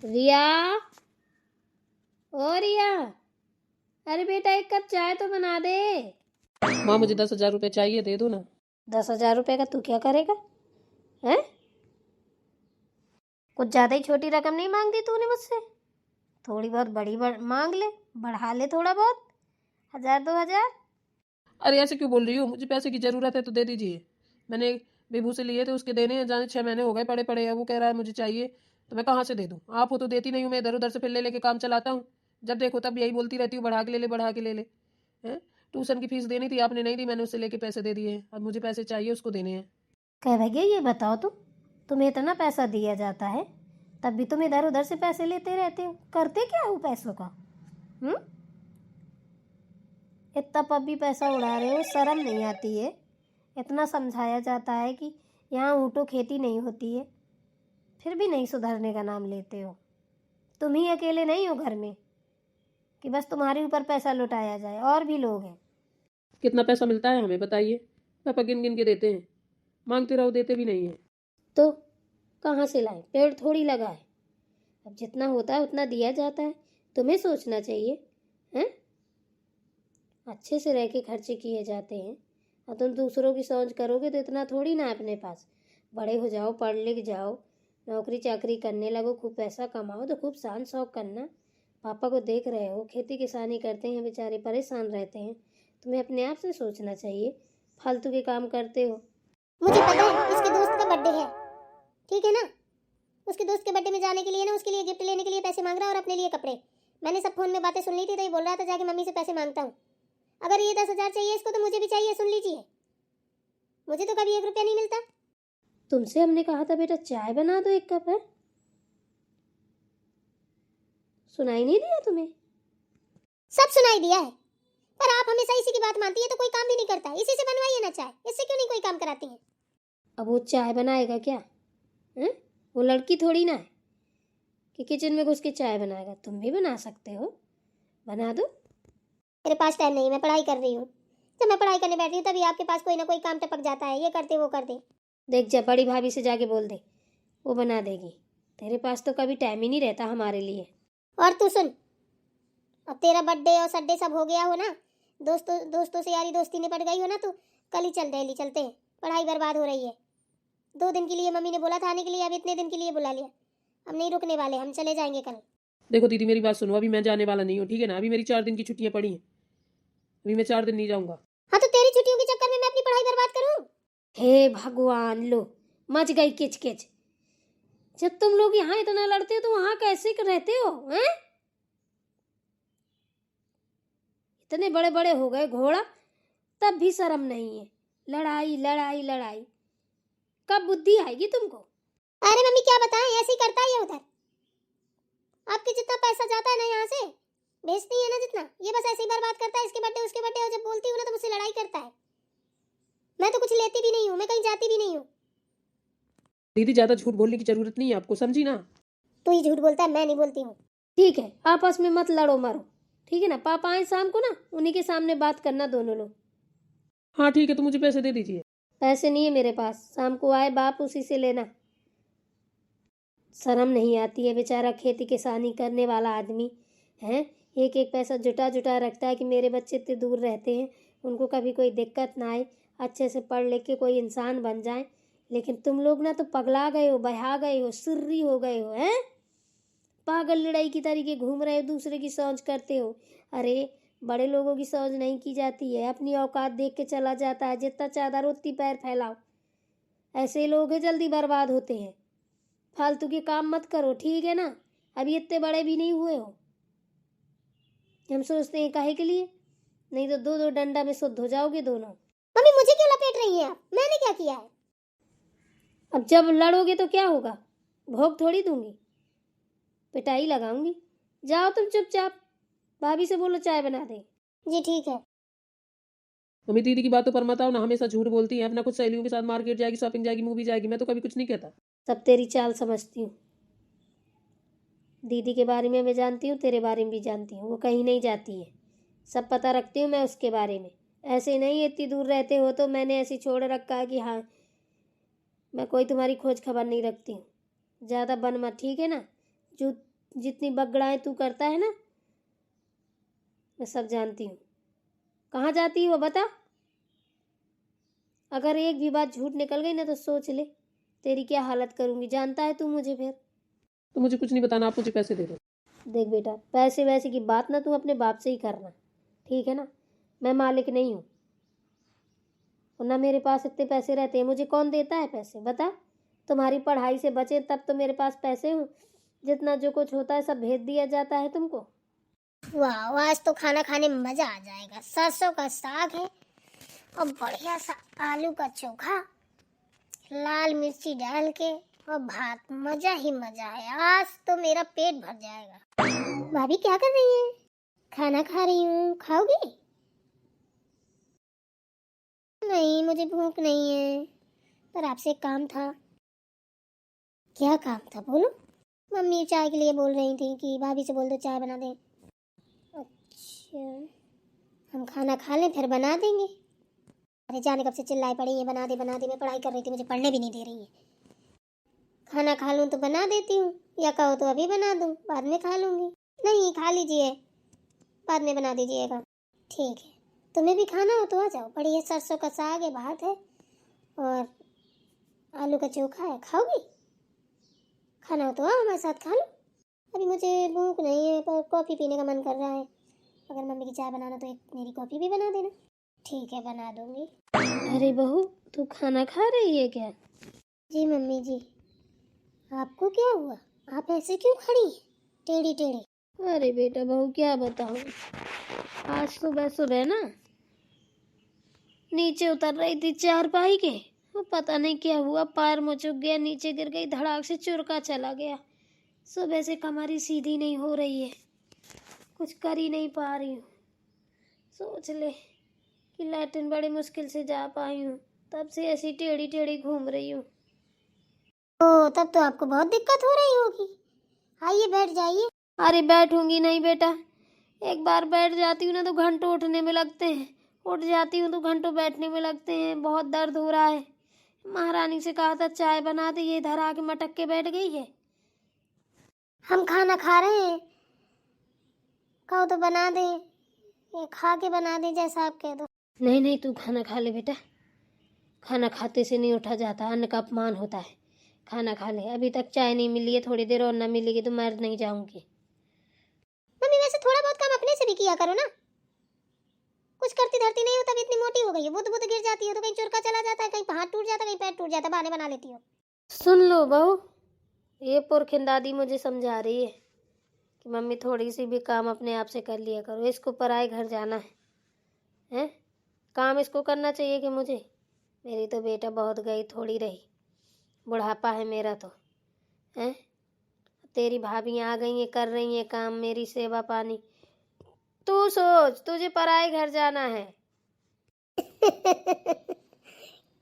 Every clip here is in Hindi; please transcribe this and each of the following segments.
रिया, ओ रिया, अरे बेटा एक कप चाय तो बना दे। माँ मुझे 10,000 रुपये चाहिए, दे दो ना। 10,000 रुपये का तू क्या करेगा? हैं? कुछ ज्यादा ही छोटी रकम नहीं मांगती तूने मुझसे? थोड़ी बहुत बड़ी मांग ले, बढ़ा ले थोड़ा बहुत, 1,000 2,000। अरे ऐसे क्यों बोल रही हो? मुझे पैसे की ज़रूरत है तो दे दीजिए। मैंने विभू से लिए थे, उसके देने हैं, जाने 6 महीने हो गए पड़े पड़े हैं। वो कह रहा है मुझे चाहिए, तो मैं कहाँ से दे दूँ? आप हो तो देती नहीं हूँ, मैं इधर उधर से फिर ले लेके काम चलाता हूँ। जब देखो तब यही बोलती रहती हूँ, बढ़ा के ले ले, बढ़ा के ले ले। हैं? ट्यूशन की फीस देनी थी, आपने नहीं दी, मैंने उससे लेके पैसे दे दिए। अब मुझे पैसे चाहिए, उसको देने हैं। कह भैया ये बताओ तुम्हें इतना पैसा दिया जाता है, तब भी तुम इधर उधर से पैसे लेते रहते हो, करते क्या हो पैसों का? इतना पप्पी पैसा उड़ा रहे हो, शर्म नहीं आती है? इतना समझाया जाता है कि यहाँ ऊँटों खेती नहीं होती है, फिर भी नहीं सुधरने का नाम लेते हो। तुम ही अकेले नहीं हो घर में कि बस तुम्हारे ऊपर पैसा लुटाया जाए, और भी लोग हैं। कितना पैसा मिलता है हमें बताइए? पापा गिन गिन के देते हैं, मांगते रहो देते भी नहीं है। तो कहाँ से लाए? पेड़ थोड़ी लगा है। अब जितना होता है उतना दिया जाता है, तुम्हें सोचना चाहिए। हैं? अच्छे से रह के खर्चे किए जाते हैं, और तुम दूसरों की सोच करोगे तो इतना थोड़ी ना है अपने पास। बड़े हो जाओ, पढ़ लिख जाओ, नौकरी चाकरी करने लगो, खूब पैसा कमाओ तो खूब शान शौक करना। पापा को देख रहे हो, खेती किसानी करते हैं, बेचारे परेशान रहते हैं। तुम्हें अपने आप से सोचना चाहिए, फालतू के काम करते हो। मुझे पता है इसके दोस्त का बर्थडे है, ठीक है ना? उसके दोस्त के बर्थडे में जाने के लिए ना, उसके लिए गिफ्ट लेने के लिए पैसे मांग रहा है और अपने लिए कपड़े। मैंने सब फोन में बातें सुन ली थी, तो ये बोल रहा था जाके मम्मी से पैसे मांगता हूँ। अगर ये 10,000 चाहिए इसको तो मुझे भी चाहिए, सुन लीजिए। मुझे तो कभी 1 रुपया नहीं मिलता। तुमसे हमने कहा था बेटा चाय बना दो 1 कप, है? सुनाई नहीं दिया तुम्हें? सब सुनाई दिया है, पर आप हमेशा इसी की बात मानती है तो कोई काम भी नहीं करता। इसी से बनवाइए ना चाय, इससे क्यों नहीं कोई काम कराती है? अब वो चाय बनाएगा क्या? हैं? वो लड़की थोड़ी ना है कि किचन में घुस के चाय बनाएगा। तुम भी बना सकते हो, बना दो। मेरे पास टाइम नहीं, मैं पढ़ाई कर रही हूँ। जब मैं पढ़ाई करने बैठती हूँ तभी आपके पास कोई ना कोई काम टपक जाता है, ये कर दे वो कर दे। देख जा, बड़ी भाभी से जाके बोल दे, वो बना देगी। तेरे पास तो कभी टाइम ही नहीं रहता हमारे लिए। और तू सुन, अब तेरा बर्थडे और सड्डे सब हो गया हो ना, दोस्तों से यारी दोस्ती निपट गई हो ना, तो कल ही चल दिल्ली चलते हैं। पढ़ाई बर्बाद हो रही है। 2 दिन के लिए मम्मी ने बोला था आने के लिए, अब इतने दिन के लिए बुला लिया। अब नहीं रुकने वाले, हम चले जाएंगे कल। देखो दीदी मेरी बात सुनो, अभी मैं जाने वाला नहीं हूँ, ठीक है ना? अभी मेरी 4 दिन की छुट्टियाँ पड़ी हैं, अभी मैं 4 दिन नहीं जाऊँगा। हाँ तो तेरी छुट्टियों के चक्कर में मैं अपनी पढ़ाई बर्बाद करूँ? हे भगवान, लो मच गई किचकिच। जब तुम लोग यहाँ इतना लड़ते हो तो वहां कैसे रहते हो? हैं? इतने बड़े बड़े हो गए घोड़ा, तब भी शर्म नहीं है। लड़ाई लड़ाई लड़ाई, कब बुद्धि आएगी तुमको? अरे मम्मी क्या बताएं, ऐसे ही करता है ये उधर। आपके जितना पैसा जाता है ना यहाँ से, भेजती है ना जितना, ये बस ऐसे ही बर्बाद करता है। इसके बर्थडे उसके बर्थडे, और जब बोलती हूँ ना तो मुझसे लड़ाई करता है। मैं तो कुछ लेती भी नहीं हूँ, मैं कहीं जाती भी नहीं हूँ। दीदी ज़्यादा झूठ बोलने की ज़रूरत नहीं है आपको, समझी ना? तू ही झूठ बोलता है, मैं नहीं बोलती हूँ। ठीक है, आपस में मत लड़ो मरो, ठीक है ना? पापा आए शाम को ना, उन्हीं के सामने बात करना दोनों लोग। हाँ ठीक है, तो मुझे पैसे दे दीजिए। पैसे नहीं है मेरे पास, शाम को आए बाप उसी से लेना। शर्म नहीं आती है? बेचारा खेती किसानी करने वाला आदमी है, एक एक पैसा जुटा जुटा रखता है कि मेरे बच्चे इतने दूर रहते हैं, उनको कभी कोई दिक्कत ना आए, अच्छे से पढ़ लिख के कोई इंसान बन जाए। लेकिन तुम लोग ना तो पगला गए हो, बहा गए हो, सुर्री हो गए हो, हैं? पागल लड़ाई की तरीके घूम रहे हो, दूसरे की सोच करते हो। अरे बड़े लोगों की सोच नहीं की जाती है, अपनी औकात देख के चला जाता है। जितना चादर उतनी पैर फैलाओ। ऐसे लोग हैं जल्दी बर्बाद होते हैं। फालतू के काम मत करो, ठीक है ना? अभी इतने बड़े भी नहीं हुए हो। हम सोचते हैं काहे के लिए, नहीं तो 2-2 डंडा में शुद्ध हो जाओगे दोनों। मम्मी मुझे क्यों लपेट रही हैं आप? मैंने क्या किया है? अब जब लड़ोगे तो क्या होगा? भोग थोड़ी दूंगी, पिटाई लगाऊंगी। जाओ तुम चुपचाप, भाभी से बोलो चाय बना दे। जी ठीक है। मम्मी दीदी की बातों पर मत आओ ना, हमेशा झूठ बोलती है। अपना कुछ सहेलियों के साथ मार्केट जाएगी, शॉपिंग जाएगी, मूवी जाएगी, मैं तो कभी कुछ नहीं कहता। सब तेरी चाल समझती हूँ। दीदी के बारे में मैं जानती हूँ, तेरे बारे में भी जानती हूँ। वो कहीं नहीं जाती है, सब पता रखती हूँ मैं उसके बारे में। ऐसे नहीं, इतनी दूर रहते हो तो मैंने ऐसे छोड़ रखा है कि हाँ मैं कोई तुम्हारी खोज खबर नहीं रखती हूँ। ज़्यादा बन मत, ठीक है ना? जितनी बगड़ाएं तू करता है ना, मैं सब जानती हूँ। कहाँ जाती है वो बता। अगर एक भी बात झूठ निकल गई ना तो सोच ले तेरी क्या हालत करूँगी। जानता है तू मुझे फिर। तो मुझे कुछ नहीं बताना, आप मुझे पैसे दे दो। देख बेटा, पैसे वैसे की बात ना तू अपने बाप से ही करना, ठीक है ना। मैं मालिक नहीं हूँ और ना मेरे पास इतने पैसे रहते हैं। मुझे कौन देता है पैसे बता। तुम्हारी पढ़ाई से बचे तब तो मेरे पास पैसे हों। जितना जो कुछ होता है सब भेज दिया जाता है तुमको। वाह, आज तो खाना खाने में मजा आ जाएगा। सरसों का साग है और बढ़िया सा आलू का चोखा, लाल मिर्ची डाल के और भात। मजा ही मजा है। आज तो मेरा पेट भर जाएगा। भाभी क्या कर रही है? खाना खा रही हूँ, खाओगी? नहीं, मुझे भूख नहीं है, पर आपसे एक काम था। क्या काम था बोलो। मम्मी चाय के लिए बोल रही थी कि भाभी से बोल दो चाय बना दे। अच्छा, हम खाना खा लें फिर बना देंगे। अरे जाने कब से चिल्लाई पड़ी है बना दे बना दे। मैं पढ़ाई कर रही थी, मुझे पढ़ने भी नहीं दे रही है। खाना खा लूँ तो बना देती हूँ, या कहो तो अभी बना दूँ, बाद में खा लूँगी। नहीं, खा लीजिए, बाद में बना दीजिएगा। ठीक है, तुम्हें भी खाना हो तो आ जाओ। बढ़िया सरसों का साग है, भात है और आलू का चोखा है। खाओगी? खाना हो तो आओ हमारे साथ खा लो। अभी मुझे भूख नहीं है, पर कॉफ़ी पीने का मन कर रहा है। अगर मम्मी की चाय बनाना तो एक मेरी कॉफ़ी भी बना देना। ठीक है, बना दूंगी। अरे बहू, तू खाना खा रही है क्या? जी मम्मी जी। आपको क्या हुआ? आप ऐसे क्यों खड़ी हैं टेढ़ी टेढ़ी? अरे बेटा बहू, क्या बताऊँ। आज सुबह सुबह ना नीचे उतर रही थी चारपाई के, वो पता नहीं क्या हुआ, पैर मुचक गया, नीचे गिर गई, धड़ाक से चुरका चला गया। सुबह से कमर ही सीधी नहीं हो रही है, कुछ कर ही नहीं पा रही हूँ। सोच ले कि लैट्रिन बड़ी मुश्किल से जा पाई हूँ, तब से ऐसी टेढ़ी टेढ़ी घूम रही हूँ। ओ, तब तो आपको बहुत दिक्कत हो रही होगी। आइए बैठ जाइए। अरे बैठूंगी नहीं बेटा, एक बार बैठ जाती हूँ ना तो घंटों उठने में लगते हैं, उठ जाती हूँ तो घंटों बैठने में लगते हैं। बहुत दर्द हो रहा है। महारानी से कहा था चाय बना दे, ये इधर आके मटक के बैठ गई है। हम खाना खा रहे हैं, कहो तो बना दे, ये खा के बना दे जैसा आप कह दो। नहीं नहीं, तू खाना खा ले बेटा, खाना खाते से नहीं उठा जाता, अन्न का अपमान होता है। खाना खा ले, अभी तक चाय नहीं मिली है, थोड़ी देर और ना मिलेगी तो मर नहीं जाऊंगी। मम्मी वैसे थोड़ा बहुत काम अपने से भी किया करो ना। कुछ करती धरती नहीं हो, तब इतनी मोटी हो गई है। बुद्ध बुद्ध गिर जाती हो तो कहीं चुरका चला जाता है, कहीं हाथ टूट जाता है, कहीं पैर टूट जाता है, बहाने बना लेती हो। सुन लो बहू, ये पुरखिन दादी मुझे समझा रही है कि मम्मी थोड़ी सी भी काम अपने आप से कर लिया करो, इसको पराए घर जाना है, हैं? काम इसको करना चाहिए कि मुझे? मेरी तो बेटा बहुत गई थोड़ी रही, बुढ़ापा है मेरा तो, हैं? तेरी भाभियाँ आ गई हैं, कर रही हैं काम, मेरी सेवा पानी। तू सोच, तुझे पराए घर जाना है।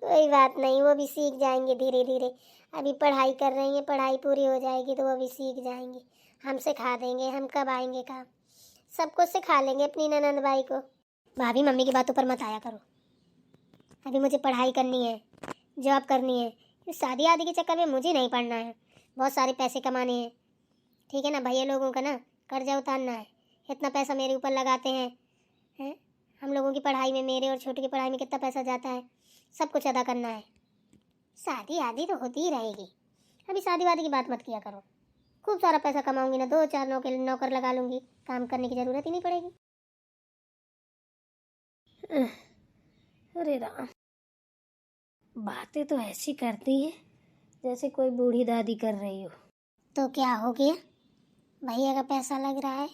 कोई बात नहीं, वो भी सीख जाएंगे धीरे धीरे। अभी पढ़ाई कर रही हैं, पढ़ाई पूरी हो जाएगी तो वो भी सीख जाएंगे। हम सिखा देंगे। हम कब आएंगे काम, सबको सिखा लेंगे अपनी ननंद भाई को। भाभी मम्मी की बातों पर मत आया करो। अभी मुझे पढ़ाई करनी है, जॉब करनी है। शादी आदि के चक्कर में मुझे नहीं पढ़ना है। बहुत सारे पैसे कमाने हैं, ठीक है ना। भैया लोगों का ना कर्जा उतारना है। इतना पैसा मेरे ऊपर लगाते हैं। हम लोगों की पढ़ाई में, मेरे और छोटे की पढ़ाई में कितना पैसा जाता है, सब कुछ अदा करना है। शादी आदि तो होती ही रहेगी। अभी शादी वादी की बात मत किया करो। खूब सारा पैसा कमाऊंगी ना, 2-4 नौकर लगा लूंगी, काम करने की जरूरत ही नहीं पड़ेगी। अरे राम, बातें तो ऐसी करती है जैसे कोई बूढ़ी दादी कर रही हो। तो क्या हो गया? भैया का पैसा लग रहा है।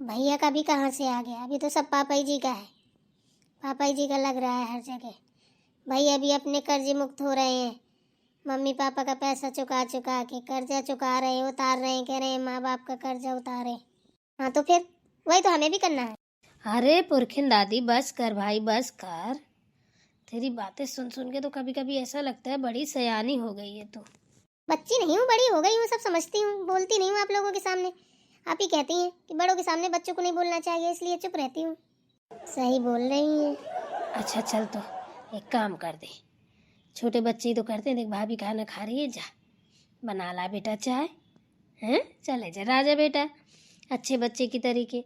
भैया का भी कहाँ से आ गया? अभी तो सब पापा ही जी का है। पापा ही जी का लग रहा है हर जगह। भैया भी अपने कर्जे मुक्त हो रहे हैं। मम्मी पापा का पैसा चुका चुका के कर्जा चुका रहे हैं, उतार रहे हैं, कह रहे हैं माँ बाप का कर्जा उतारे। हाँ तो फिर वही तो हमें भी करना है। अरे पुरखिन दादी, बस कर भाई, बस कर। तेरी बातें सुन सुन के तो कभी कभी ऐसा लगता है बड़ी सयानी हो गई है तू। बच्ची नहीं हूँ, बड़ी हो गई हूँ, सब समझती हूँ। बोलती नहीं हूँ आप लोगों के सामने। आप ही कहती हैं कि बड़ों के सामने बच्चों को नहीं बोलना चाहिए, इसलिए चुप रहती हूँ। सही बोल रही हैं। अच्छा चल, तो एक काम कर दे, छोटे बच्चे ही तो करते हैं। देख भाभी खाना खा रही है, जा बना ला बेटा चाय, हैं? चले जा राजा बेटा, अच्छे बच्चे की तरीके।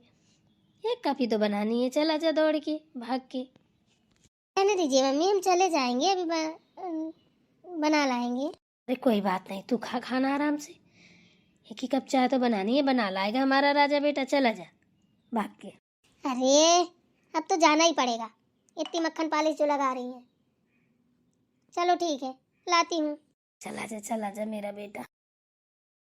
एक काफ़ी तो बनानी है, चला जा दौड़ के भाग के। रहने दीजिए मम्मी, हम चले जाएंगे, अभी बना लाएंगे। अरे कोई बात नहीं, तू खा खाना आराम से। एक ही कप चाय तो बनानी है, बना लाएगा हमारा राजा बेटा। चला जा भाग के। अरे अब तो जाना ही पड़ेगा, इतनी मक्खन पालिश जो लगा रही हैं। चलो ठीक है, लाती हूँ। चला जा मेरा बेटा।